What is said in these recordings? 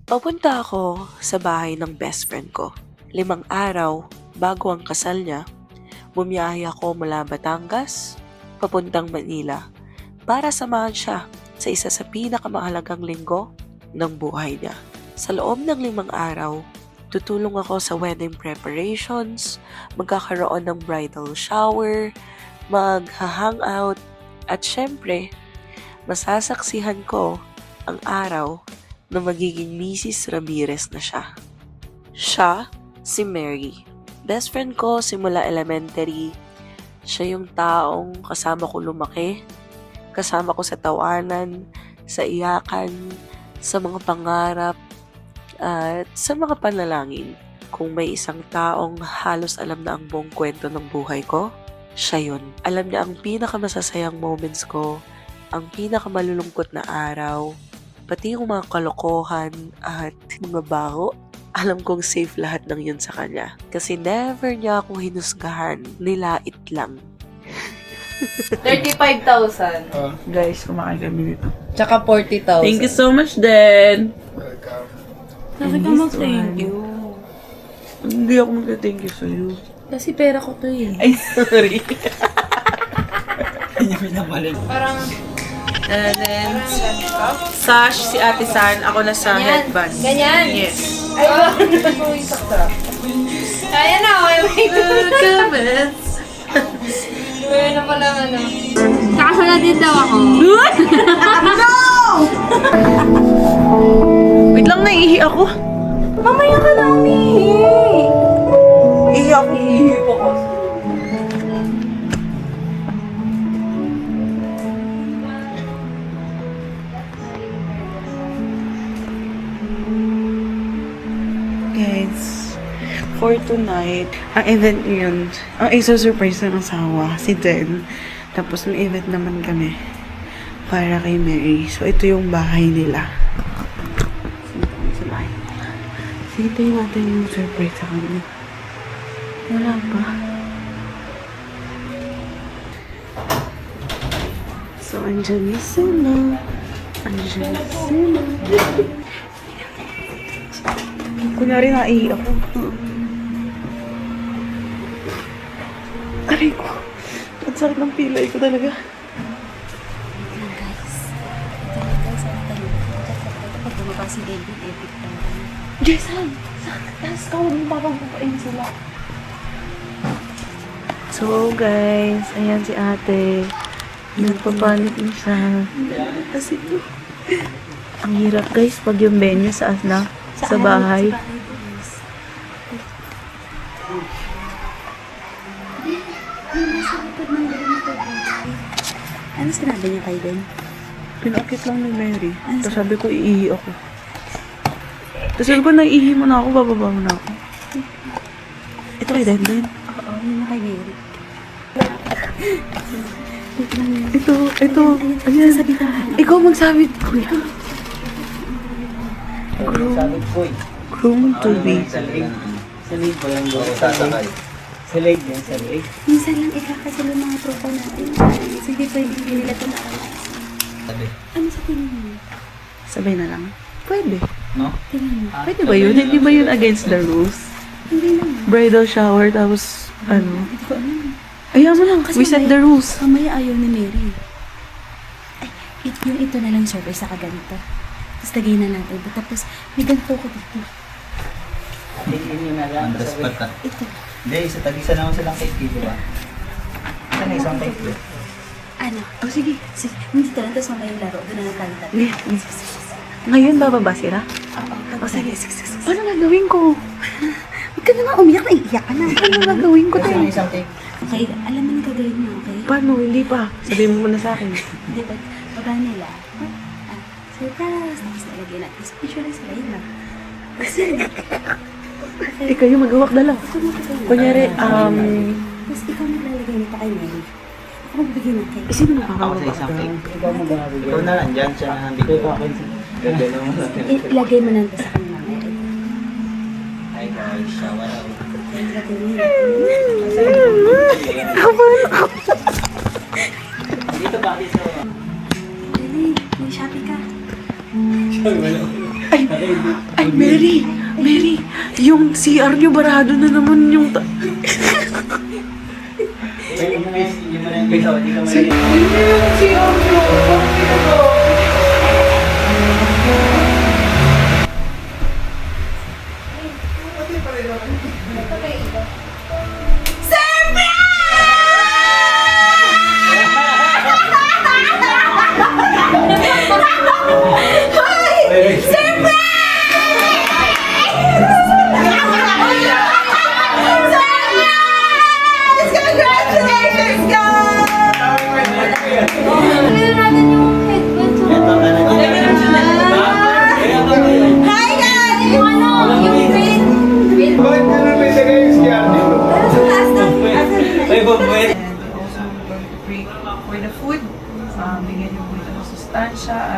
Papunta ako sa bahay ng best friend ko. 5 araw bago ang kasal niya, bumiyahe ako mula Batangas papuntang Manila para samahan siya sa isa sa pinakamahalagang linggo ng buhay niya. Sa loob ng 5 araw, tutulong ako sa wedding preparations, magkakaroon ng bridal shower, magha-hangout, at syempre, masasaksihan ko ang araw na magiging Mrs. Ramirez na siya. Siya, si Mary. Best friend ko simula elementary. Siya yung taong kasama ko lumaki, kasama ko sa tawanan, sa iyakan, sa mga pangarap, at sa mga panalangin. Kung may isang taong halos alam na ang buong kwento ng buhay ko, siya yun. Alam niya ang pinakamasasayang moments ko, ang pinakamalulungkot na araw, pati yung mga kalokohan at mga baho. Alam kong safe lahat ng yun sa kanya. Kasi never niya ako hinusgahan. Nilait lang. 35,000. Guys, kumakain kami dito. Tsaka 40,000. Thank you so much, Den. Kasi ka mag-thank you. Hindi ako mag-thank you sa'yo. Kasi pera ko to eh. Ay, sorry. Parang, And then, Sash, si Ate San, ako na sa headband. ganyan. Yes. Ay, bakit mo yung sakta? Kaya na, wait. Comments. Kaya na pala ano. Nakasunod din daw ako. Wait lang, naiihi ako. Mamaya ka na umihi. Ihi ako. Ihi po ko. Guys, for tonight, ang event yun, ang isa-surprise ng asawa, si Den. Tapos may event naman kami para kay Mary. So, ito yung bahay nila. Sino kami sa bahay nila? Sige, tayo natin yung surprise sa kanya. Wala pa. So, andyan na sila. Andyan na sila. Kunyari naihi ako. Aray ko. Ang sakit ng pilay ko talaga. Pag bumaba si David, epic talaga. Jason! Tapos ka, huwag mo papagpapain sila. So guys, ayan si ate. Nagpapanik na siya. Kasi ang hirap guys pag yung venue sa bahay. Ano sinabi niya kay Ben? Pinakit lang ni Mary. Tapos sabi ko, iihi ako. Tapos sabi ko, naiihi mo na ako, bababa mo na ako. Ito kay Den. Oo, yun na kay Mary. Ito. Ayan. Ikaw magsabi. Kuya. Groom to be. Sa lead po yung doon sa sakay. Sa lead yan, sa lead. Minsan lang ikakasalo mga tropa natin. Sige, pwede hindi nila ito naalas. Sabi. Ano sa tingin mo? Sabay na lang. Pwede. No? Tingin mo? Pwede ba yun? Hindi ba yun against the rules? Hindi naman. Bridal shower, tapos ano? Hindi ko alam. Ayaw mo lang. We set the rules. Kamaya ayaw ni Mary. Ay, yung ito na lang surprise sa kaganito. Tapos lagay na natin. Tapos may ganito ko dito. Tingin nyo na lang. Andres pata. Ito. Hindi, isa tag-isa naman silang cake, di ba? Saan na isang cake? Ano? Oh, sige. Sige. Hindi ka lang. Tapos mamaya yung laro. Doon na lang tayo tayo. Ngayon, bababa sila? Oo. Sige. Sige. Ano gagawin ko? Huwag ka na nga umiyak. Naiiyak ka na. Ano gagawin ko Saan tayo? na isang cake? Okay. Alam mo na gagawin mo, okay? Paano? Hindi pa. Sabihin mo muna sa akin. Hindi ba? Baba nila. Surprise! Tapos nalagay natin. Tapos picture lang sila. Yun lang. Tapos yun. Eh, kayo magawak na lang. Kunyari, Tapos ikaw maglalagay nito kay Mary. Ako magbigay ng cake. sino Ako sa makakawak isang daw? cake. Ikaw na lang dyan, siya na nandito. Pwede naman natin. Ilagay mo nandito sa kanya, Mary. Hi guys, shower out. Ilagay mo yun. Dito ba? Dito. Dali, may Shopee ka. Ay, Mary! Mary! Yung CR nyo, barado na naman yung... For the food, bigyan niyo po ito ng sustansya.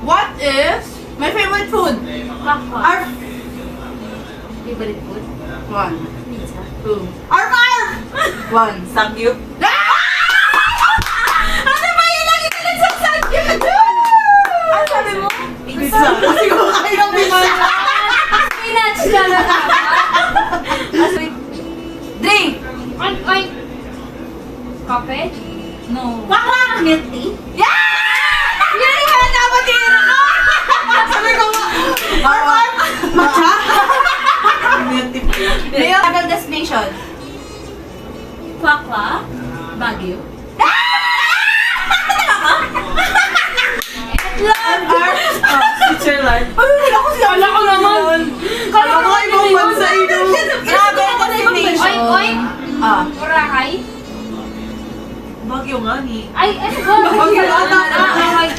What is my favorite food? Our Favorite food? one, Pizza. two. Arf! One. Sangyup. Ano ba yun? Lagi ka nagsasagyan! Ano sabi mo? Pizza. Kasi kumakain ng pizza! Spinach ka na Drink! Ay! Kape? No. Wakwak! Milk tea? Yeah! Yan yung dapat yun ako! Sabi ko, arf! Matcha? Real travel destination. Pakla? Baguio? Switzerland. Ay, wala ko siya. Wala ko naman. Kala ko ibang bansa ito. Travel destination. Oink, oink! Ah. Boracay? Bagyo nga ni. Ay, ano ba? Baguio ata. Ay,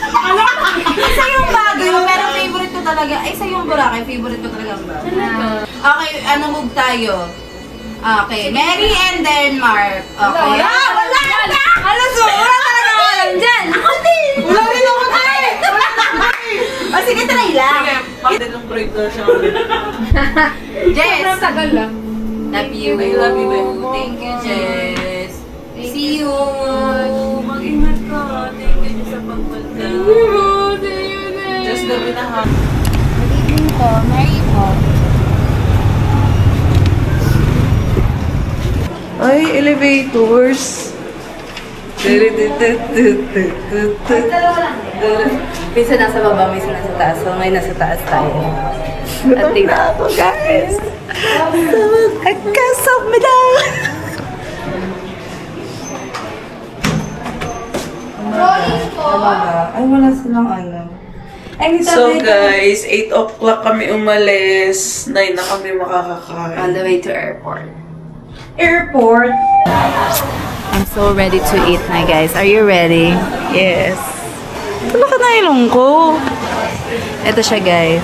Isa yung Baguio, pero favorite ko talaga. Ay, isa yung Boracay, favorite ko talaga ang Baguio. Okay, ano move tayo? Okay, Mary and Denmark. Okay. Ah, wala na! Ano, wala talaga ako alam dyan. Ako din! Wala rin ako din! O, sige, try lang. Pagdating ng break na siya. Jess! sobrang tagal lang. Love you. I love you, babe. Thank you, Jess. See you. Mag-ingat ka. Thank you sa pagpunta. Just gabi na ha. Good evening po. Mary po. Ay, elevators. Minsan nasa baba, minsan nasa taas. So, ngayon nasa taas tayo. At Gutom na ako, guys. Nagkasabda. Ay, wala silang ano. Ay, So guys, 8 o'clock kami umalis. 9 na kami on makakakain. the way to airport. Airport! I'm so ready to eat na, guys. Are you ready? Yes. Ano ka na ilong ko? Ito siya, guys.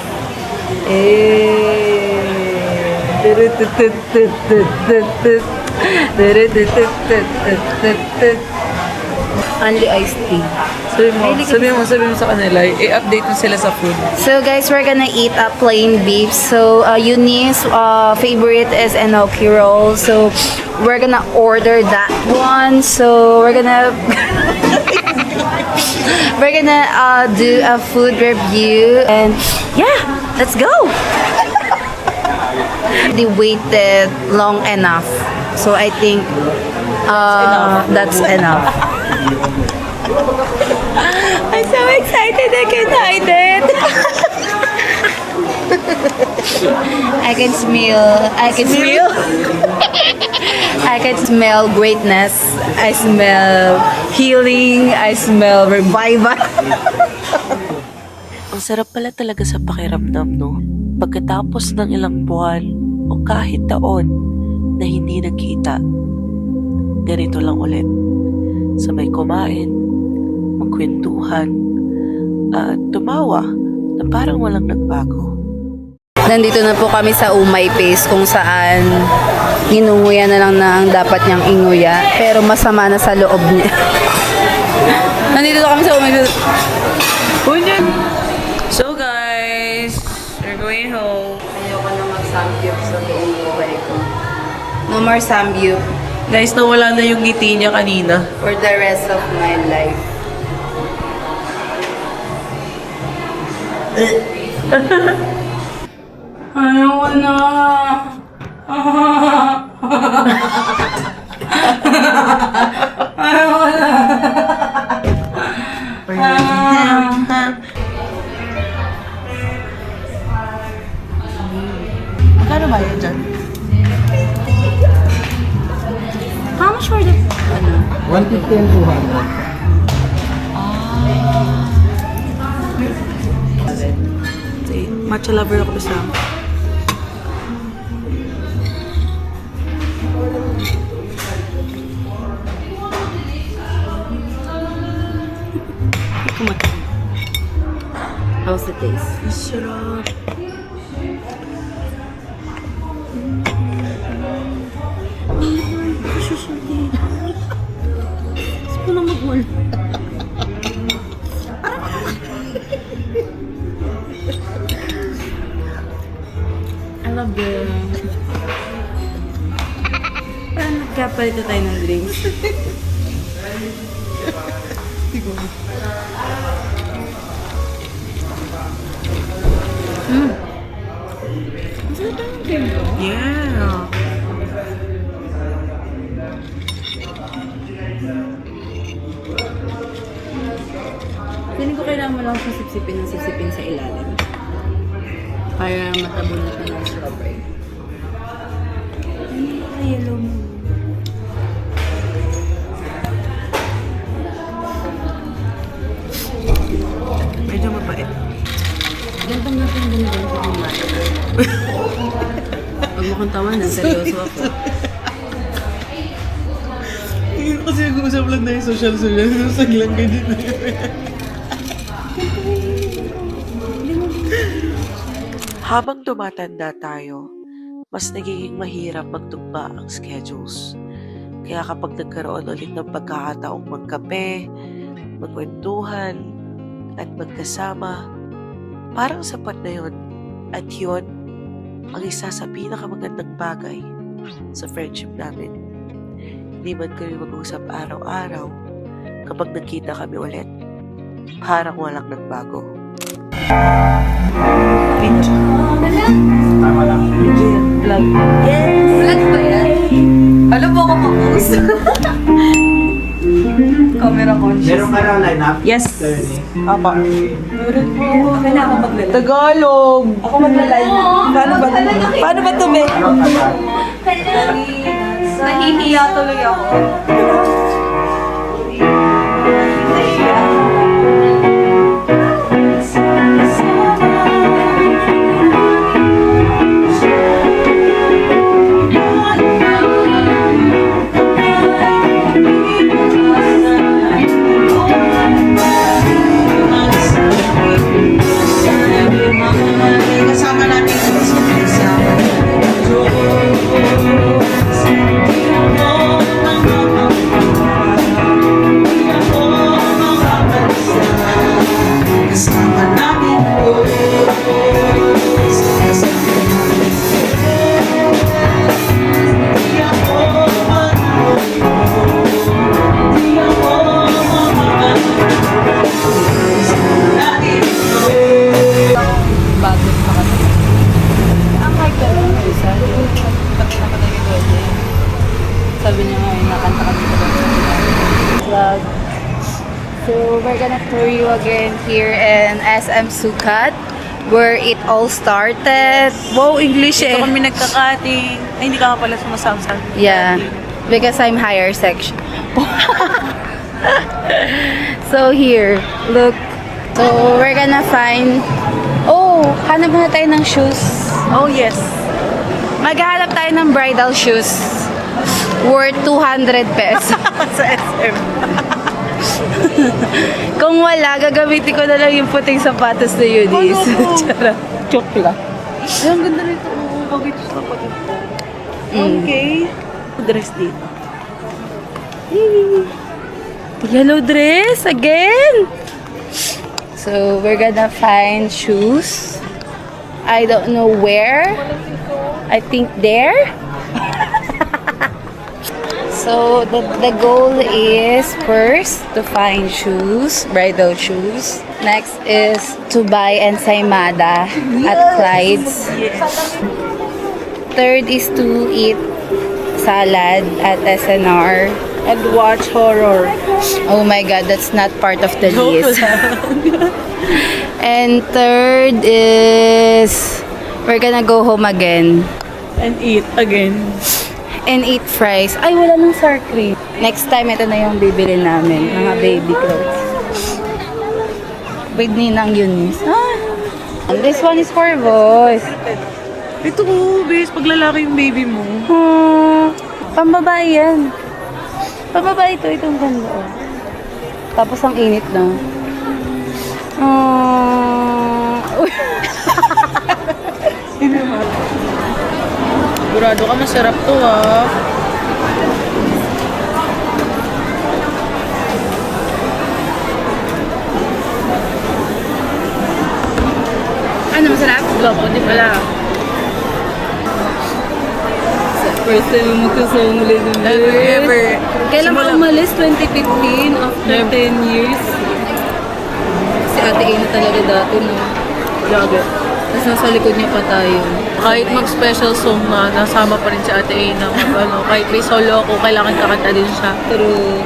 Only iced tea. Sabi mo sa kanila, i-update mo sila sa food. So guys, we're gonna eat a plain beef. So Eunice's favorite is enoki roll. So we're gonna order that one. So we're gonna do a food review and yeah, let's go. They waited long enough. So I think that's enough. I'm so excited I can hide it. I can smell greatness. I smell healing. I smell revival. Ang sarap pala talaga sa pakiramdam, no? Pagkatapos ng ilang buwan o kahit taon na hindi nagkita, ganito lang ulit. Sabay kumain, magkwentuhan, at tumawa na parang walang nagbago. Nandito na po kami sa Umay Pace kung saan inunguya na lang na ang dapat niyang inguya pero masama na sa loob niya. Nandito na kami sa Umay Pace. So guys, we're going home. Ayoko na mag-samgyup sa buong buhay ko. No more samgyup Guys, nawala na yung ngiti niya kanina. for the rest of my life. Ayoko na. Ayoko na. Magkano ba yan dyan? How much for the... Ano? 150 and 200. Matcha lover ako basta. How's the taste? Sarap. Gusto na mag-wall. I love them. Parang nagkapalito tayo ng drinks. Yeah. Feeling ko kailangan mo lang siya sipsipin sa ilalim. Para matabunot na ng strawberry. Yellow mo. Medyo mabait. Gantong natin din ko kumain. Pag mukhang tawanan, seryoso ako. Kasi nag-uusap lang tayo social. Saglang ganyan na Habang tumatanda tayo, mas nagiging mahirap magtugma ang schedules. Kaya kapag nagkaroon ulit ng pagkakataong magkape, magkwentuhan, at magkasama, parang sapat na yun. At yun, ang isa sa pinakamagandang bagay sa friendship namin. Hindi man kami mag-usap araw-araw, kapag nagkita kami ulit, parang walang nagbago. Tama lang. Vlog. Yes! Vlog ba yan? Alam mo ako mag-post. Camera conscious. Meron ka raw line-up? Yes. Attorney. Apa. Kaya ako maglalay. Tagalog! Ako maglalay. Paano ba ito, be? Ano ka ba? Nahihiya tuloy ako. Kasama natin sa isa. Kasama namin Bagot pa kasi. Ang hype ka lang isa. Sabi niya nga yung nakanta kami ko vlog. So we're gonna tour you again here in SM Sukat where it all started. Wow, English eh. Ito kami nagkakating. Ay, hindi ka nga pala sumasama. Yeah, because I'm higher section. So here, look. So we're gonna find... Oh, hanap na tayo ng shoes. Oh, yes. Maghahanap tayo ng bridal shoes. Worth 200 pesos. Sa SM. Kung wala, gagamitin ko na lang yung puting sapatos na Eunice. Charot. Joke lang. Ay, ang ganda nito. Bagay ito sa kapatid ko. Okay. Dress dito. Yellow dress again. So we're gonna find shoes. I don't know where. I think there. So, the goal is first to find shoes, bridal shoes. Next is to buy ensaymada at Clyde's. Third is to eat salad at SNR. And watch horror. Oh my God, that's not part of the list. And third is we're gonna go home again And eat again. and eat fries. Ay, wala nang sour cream. Next time, ito na yung bibili namin. Mga baby clothes. With Ninang Eunice. And this one is for boys. Ito ko, bes, pag lalaki yung baby mo. Pambabae yan. Pambabae ito. Itong ganda. Oh. Tapos ang init na. Sigurado ka, masarap to ah. Ano, masarap? Labo, di pala. First time mo magkasama ulit ng Ever. Kailan ka umalis? 2015? After 10 years? Si Ate Ina talaga dati, no? Lagi. Tapos nasa likod niya pa tayo. Kahit mag-special song na, nasama pa rin si Ate Aina. Ano, kahit may solo ako, kailangan kakanta din siya. True.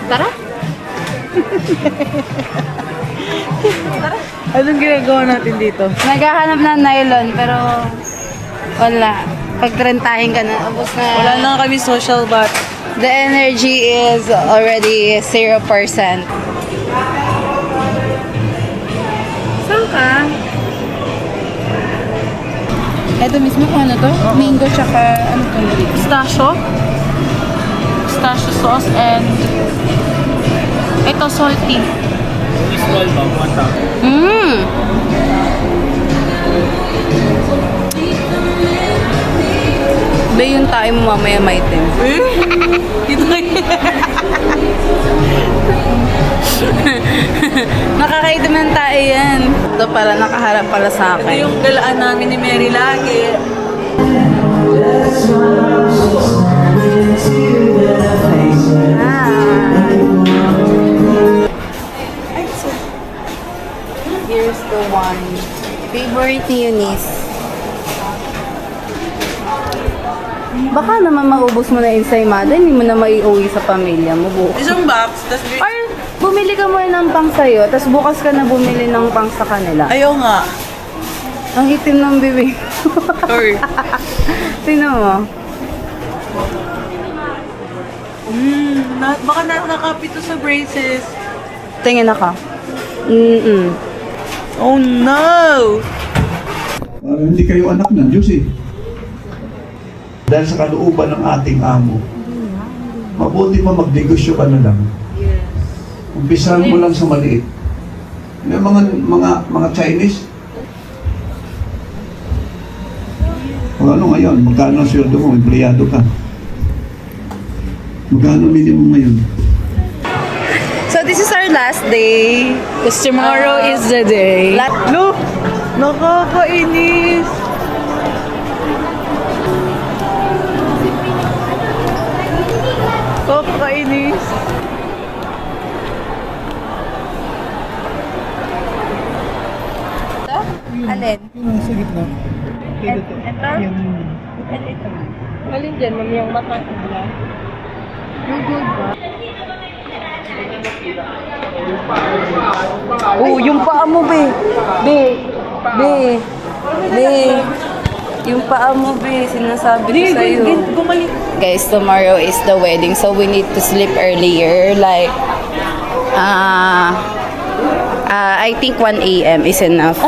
Tara? Anong ginagawa natin dito? Naghahanap ng nylon, pero wala. Pagtrentahin ka na, ubos na. Wala na kami social bat. The energy is already 0%. Saan ka? Ito mismo kung ano to? Mango tsaka ano to? Pistachio. Pistachio sauce and ito salty. Mmm! Ba yung tayo mo mamaya maitim. Dito Nakakaitim ng tayo yan. Ito pala, nakaharap pala sa Ito akin. yung galaan namin ni Mary lagi. Here's the one. Favorite ni Eunice. Baka naman maubos mo na yung ensaymada, hindi mo na maiuwi sa pamilya mo. Isang box, tas Or bumili ka muna ng pang sa'yo, tapos bukas ka na bumili ng pang sa kanila. ayaw nga. Ang itim ng bibig. Sorry. Tingnan mo. Baka nakapit to sa braces. Tingin ako. Mm-mm. Oh no! Hindi kayo anak ng Diyos eh. Dahil sa kalooban ng ating amo. Mabuti pa magnegosyo ka na lang. Umpisahan mo lang sa maliit. May mga Chinese. O ano ngayon? Magkano ang sweldo mo? Empleyado ka. Magkano minimum ngayon? So this is our last day. Because tomorrow is the day. Look! Nakakainis! Nakakainis! Alin? Sa gitna. Ito? And ito. Alin dyan, mami, yung baka nila? Yung gold ba? Oh, yung paa mo, be. Be. Be. Be. Yung paa mo, be. Sinasabi ko sa'yo. Guys, tomorrow is the wedding, so we need to sleep earlier. Like, I think 1 a.m. is enough.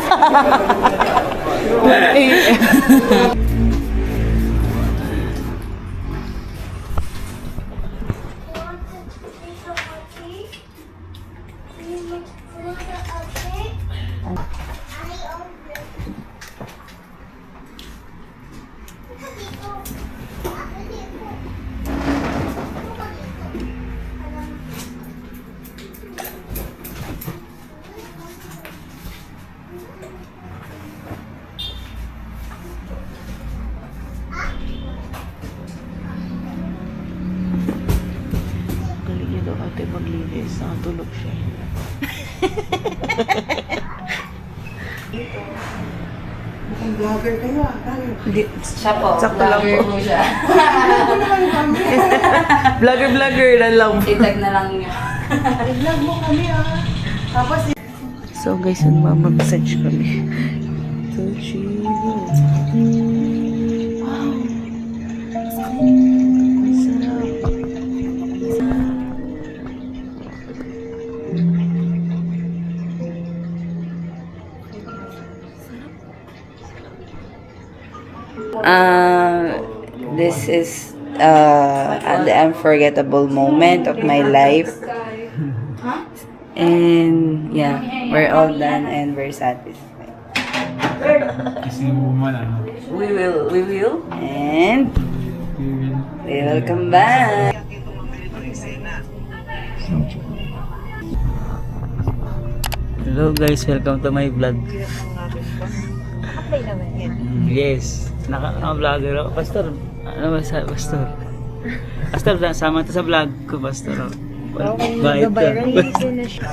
guys, nakatulog siya. Mukhang vlogger kayo Hindi. Siya po. Sakto lang Vlogger po. siya. Vlogger na lang. Itag na lang niya. I-vlog mo kami Tapos, so guys, nagmamassage kami. So, chill. Wow. Ang sarap. This is the unforgettable moment of my life. And yeah, we're all done and we're satisfied. Kasi woman, ano? We will. And we will come back. Hello guys, welcome to my vlog. Yes, naka-vlogger ako. Pastor, ano ba sa Pastor? Pastor, sama to sa vlog ko, Pastor. Bait ka.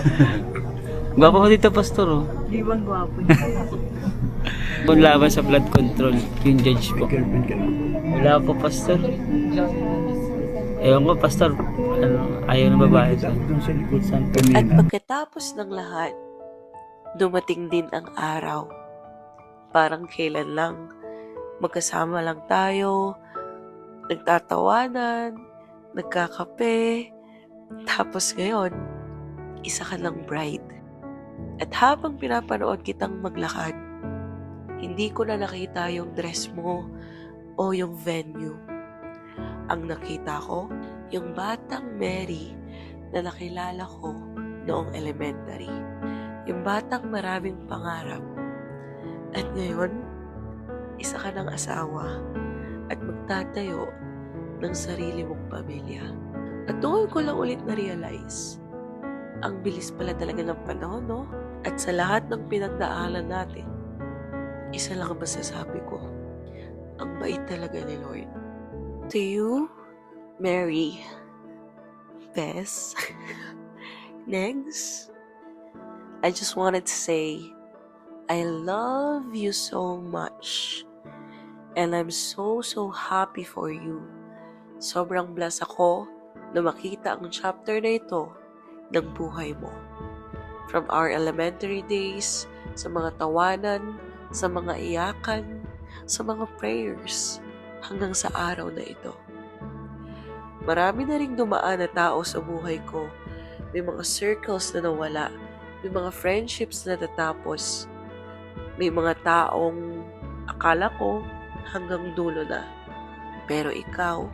Gwapo mo dito, Pastor. Oh. Di ba gwapo? Kung laban sa blood control, yung judge po. Wala po, Pastor. Ewan ko, Pastor. Ano, ayaw ng babae to. At pagkatapos ng lahat, dumating din ang araw. Parang kailan lang, magkasama lang tayo, nagtatawanan, nagkakape, tapos ngayon, isa ka lang bride. At habang pinapanood kitang maglakad, hindi ko na nakita yung dress mo o yung venue. Ang nakita ko, yung batang Mary na nakilala ko noong elementary. Yung batang maraming pangarap. At ngayon, isa ka ng asawa at magtatayo ng sarili mong pamilya. At doon ko lang ulit na-realize, ang bilis pala talaga ng panahon, no? At sa lahat ng pinagdaanan natin, isa lang ang masasabi ko, ang bait talaga ni Lord. To you, Mary, Bess, Negs, I just wanted to say, I love you so much. And I'm so happy for you. Sobrang blessed ako na makita ang chapter na ito ng buhay mo. From our elementary days, sa mga tawanan, sa mga iyakan, sa mga prayers, hanggang sa araw na ito. Marami na ring dumaan na tao sa buhay ko. May mga circles na nawala. May mga friendships na natapos. May mga taong akala ko hanggang dulo na. Pero ikaw,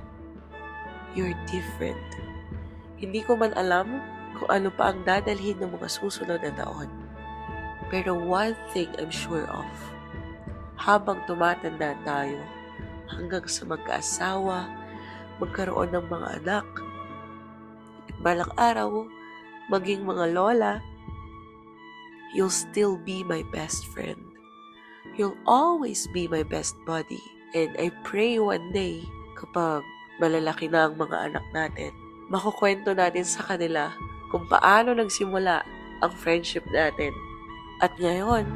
you're different. Hindi ko man alam kung ano pa ang dadalhin ng mga susunod na taon. Pero one thing I'm sure of, habang tumatanda tayo, hanggang sa magkaasawa, magkaroon ng mga anak, at balang araw, maging mga lola, you'll still be my best friend. You'll always be my best buddy. And I pray one day, kapag malalaki na ang mga anak natin, makukwento natin sa kanila kung paano nagsimula ang friendship natin. At ngayon,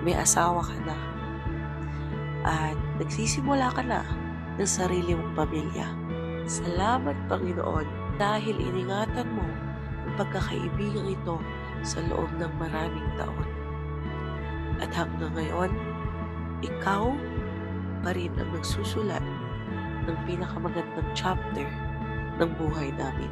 may asawa ka na. At nagsisimula ka na ng sarili mong pamilya. Salamat, Panginoon, dahil iningatan mo ang pagkakaibigan ito sa loob ng maraming taon. At hanggang ngayon, ikaw pa rin ang nagsusulat ng pinakamagandang chapter ng buhay namin.